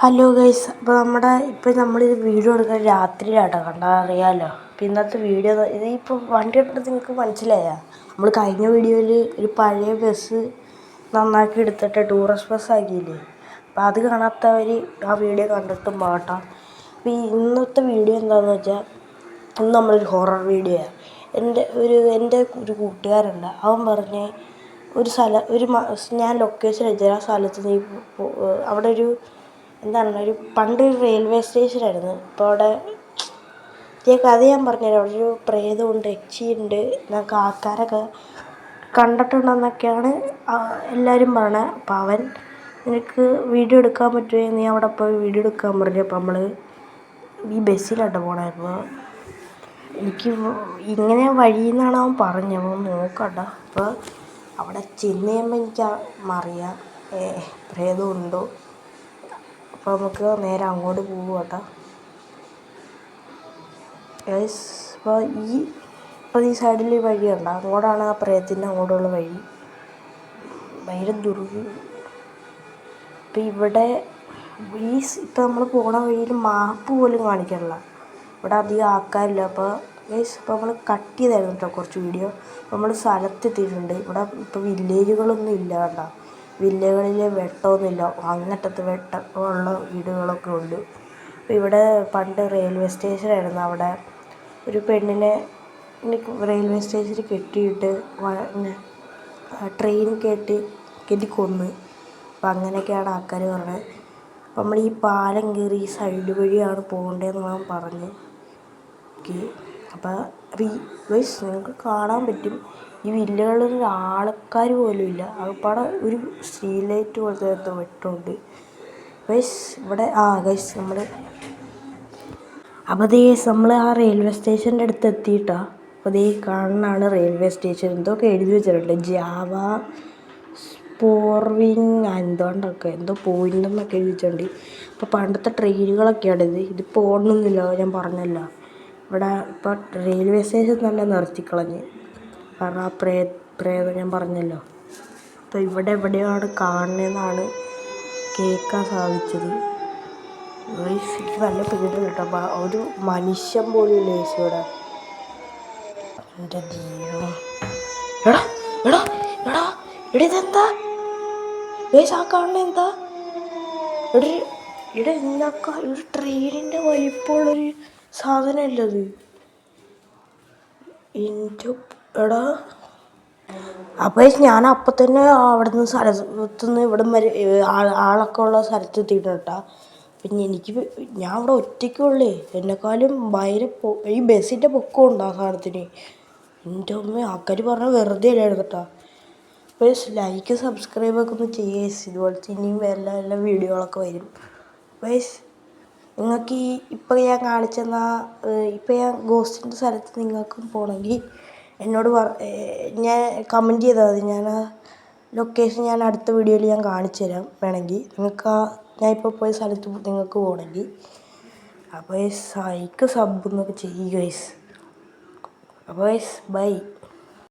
Hello guys, അപ്പോൾ നമ്മളിത് video എടുക്കാൻ രാത്രിയിലാട്ടോ, കണ്ടാൽ അറിയാമല്ലോ. അപ്പോൾ ഇന്നത്തെ വീഡിയോ ഇതിപ്പോൾ വണ്ടി എടുത്തിട്ട് നിങ്ങൾക്ക് മനസ്സിലായോ? നമ്മൾ കഴിഞ്ഞ വീഡിയോയിൽ ഒരു പഴയ ബസ് നന്നാക്കി എടുത്തിട്ട് ടൂറിസ്റ്റ് ബസ്സാക്കിയില്ലേ. അപ്പോൾ അത് കാണാത്തവർ ആ വീഡിയോ കണ്ടിട്ടും പോകട്ടോ. അപ്പോൾ ഇന്നത്തെ വീഡിയോ എന്താണെന്ന് വെച്ചാൽ, ഇന്ന് നമ്മളൊരു ഹൊറർ വീഡിയോയാണ്. എൻ്റെ ഒരു കൂട്ടുകാരുണ്ട്, അവൻ പറഞ്ഞ് ഞാൻ ലൊക്കേഷൻ അയച്ചുതരാം. ആ സ്ഥലത്ത് നീ അവിടെ ഒരു പണ്ട് റെയിൽവേ സ്റ്റേഷനായിരുന്നു. ഇപ്പോൾ അവിടെ കഥ ഞാൻ പറഞ്ഞുതരാം. അവിടെ ഒരു പ്രേതമുണ്ട്, യക്ഷിയുണ്ട്, ഞങ്ങൾക്ക് ആൾക്കാരൊക്കെ കണ്ടിട്ടുണ്ടെന്നൊക്കെയാണ് എല്ലാവരും പറയണത്. അപ്പോൾ അവൻ നിനക്ക് വീഡിയോ എടുക്കാൻ പറ്റുമോ, നീ അവിടെ പോയി വീഡിയോ എടുക്കാൻ പറഞ്ഞു. അപ്പോൾ നമ്മൾ ഈ ബസ്സിലാട്ടോ പോണേ. അപ്പോൾ എനിക്ക് ഇങ്ങനെ വഴിയിൽ നിന്നാണ് അവൻ പറഞ്ഞത്. അപ്പോൾ നോക്കണ്ട. അപ്പോൾ അവിടെ ചെന്ന് കഴിയുമ്പോൾ എനിക്ക് അറിയാം പ്രേതമുണ്ടോ. അപ്പോൾ നമുക്ക് നേരെ അങ്ങോട്ട് പോകും കേട്ടോ. ഇപ്പോൾ ഈ സൈഡിൽ വഴിയുണ്ട്, അങ്ങോട്ടാണ് ആ പ്രേതത്തിൻ്റെ അങ്ങോട്ടുള്ള വഴി. ഭയങ്കര ഇപ്പം ഇവിടെ ഇപ്പം നമ്മൾ പോണ വഴിയിൽ മാപ്പ് പോലും കാണിക്കണില്ല. ഇവിടെ അധികം ആൾക്കാരില്ല. അപ്പോൾ ഇപ്പോൾ നമ്മൾ കട്ട് ചെയ്തായിരുന്നു കേട്ടോ കുറച്ച് വീഡിയോ. നമ്മൾ സ്ഥലത്തെത്തിയിട്ടുണ്ട്. ഇവിടെ ഇപ്പോൾ വില്ലേജുകളൊന്നും ഇല്ല കേട്ടോ. വില്ലേജുകളിൽ വെട്ടമൊന്നുമില്ല, അങ്ങറ്റത്ത് വെട്ടമുള്ള വീടുകളൊക്കെ ഉണ്ട്. അപ്പോൾ ഇവിടെ പണ്ട് റെയിൽവേ സ്റ്റേഷനായിരുന്നു. അവിടെ ഒരു പെണ്ണിനെ റെയിൽവേ സ്റ്റേഷനിൽ കെട്ടിയിട്ട് ട്രെയിൻ കെട്ടി കൊന്ന്. അപ്പം അങ്ങനെയൊക്കെയാണ് ആൾക്കാർ പറഞ്ഞത്. അപ്പം നമ്മൾ ഈ പാലം കയറി ഈ സൈഡ് വഴിയാണ് പോകേണ്ടതെന്നാണ് പറഞ്ഞ്. ഓക്കെ, അപ്പോൾ നിങ്ങൾക്ക് കാണാൻ പറ്റും ഈ വില്ലകളിൽ ആൾക്കാർ പോലും ഇല്ല. അതുപാടെ ഒരു സ്ട്രീറ്റ് ലൈറ്റ് പോലത്തെ എന്തോ വെട്ടമുണ്ട് ഇവിടെ. നമ്മൾ ആ റെയിൽവേ സ്റ്റേഷൻ്റെ അടുത്ത് എത്തിയിട്ടാണ്. അപ്പോൾ കാണുന്നതാണ് റെയിൽവേ സ്റ്റേഷൻ. എന്തൊക്കെ എഴുതി വെച്ചിട്ടുണ്ട്, ജാവ സ്പോർവിങ് എന്തുകൊണ്ടൊക്കെ എന്തോ പോയിൻ്റ് എന്നൊക്കെ എഴുതി വെച്ചിട്ടുണ്ട്. അപ്പോൾ പണ്ടത്തെ ട്രെയിനുകളൊക്കെയാണ് ഇതിപ്പോൾ ഓടണമെന്നില്ല, ഞാൻ പറഞ്ഞല്ലോ. ഇവിടെ ഇപ്പോൾ റെയിൽവേ സ്റ്റേഷൻ തന്നെ നിർത്തിക്കളഞ്ഞ്, കാരണം ആ പ്രേതം ഞാൻ പറഞ്ഞല്ലോ. അപ്പോൾ ഇവിടെ എവിടെയാണ് കാണുന്നതെന്നാണ് കേൾക്കാൻ സാധിച്ചത്. എനിക്ക് നല്ല പേടി കേട്ടോ. അപ്പോൾ ഒരു മനുഷ്യൻ പോലും ഇല്ല ഇവിടെ. എൻ്റെ ദൈവം, എടാ ഇതെന്താ ആ കാണുന്നത്? എന്താ ഒരു ട്രെയിനിൻ്റെ വലിപ്പമുള്ളൊരു സാധനമല്ലത്. എടാ അപ്പോൾ ഞാൻ അപ്പം തന്നെ അവിടുന്ന് സ്ഥലത്തുനിന്ന് ഇവിടം വരെ ആളൊക്കെ ഉള്ള സ്ഥലത്ത് എത്തിയിട്ട് കേട്ടോ. പിന്നെ ഞാൻ അവിടെ ഒറ്റയ്ക്കുള്ളേ. എന്നെക്കാളും ഈ ബസ്സിൻ്റെ പൊക്കമുണ്ട് ആ സാധനത്തിന്. എൻ്റെ അമ്മ, ആൾക്കാർ പറഞ്ഞാൽ വെറുതെ അല്ലായിരുന്നു കേട്ടോ. അപ്പോൾ ലൈക്ക് സബ്സ്ക്രൈബൊക്കെ ഒന്ന് ചെയ്യുക. ഇതുപോലത്തെ ഇനിയും എല്ലാ വീഡിയോകളൊക്കെ വരും. അപ്പോൾ നിങ്ങൾക്ക് ഇപ്പോൾ ഞാൻ കാണിച്ചെന്ന ഇപ്പോൾ ഞാൻ ഗോസ്റ്റിൻ്റെ സ്ഥലത്ത് നിങ്ങൾക്കും പോകണമെങ്കിൽ എന്നോട് ഞാൻ കമൻറ്റ് ചെയ്താൽ മതി. ഞാൻ ആ ലൊക്കേഷൻ ഞാൻ അടുത്ത വീഡിയോയിൽ ഞാൻ കാണിച്ചു തരാം. വേണമെങ്കിൽ നിങ്ങൾക്ക് ഞാൻ ഇപ്പോൾ പോയ സ്ഥലത്ത് നിങ്ങൾക്ക് പോകണമെങ്കിൽ. അപ്പോൾ ലൈക്ക് സബ് എന്നൊക്കെ ചെയ്യുക. അപ്പോൾ ബൈ.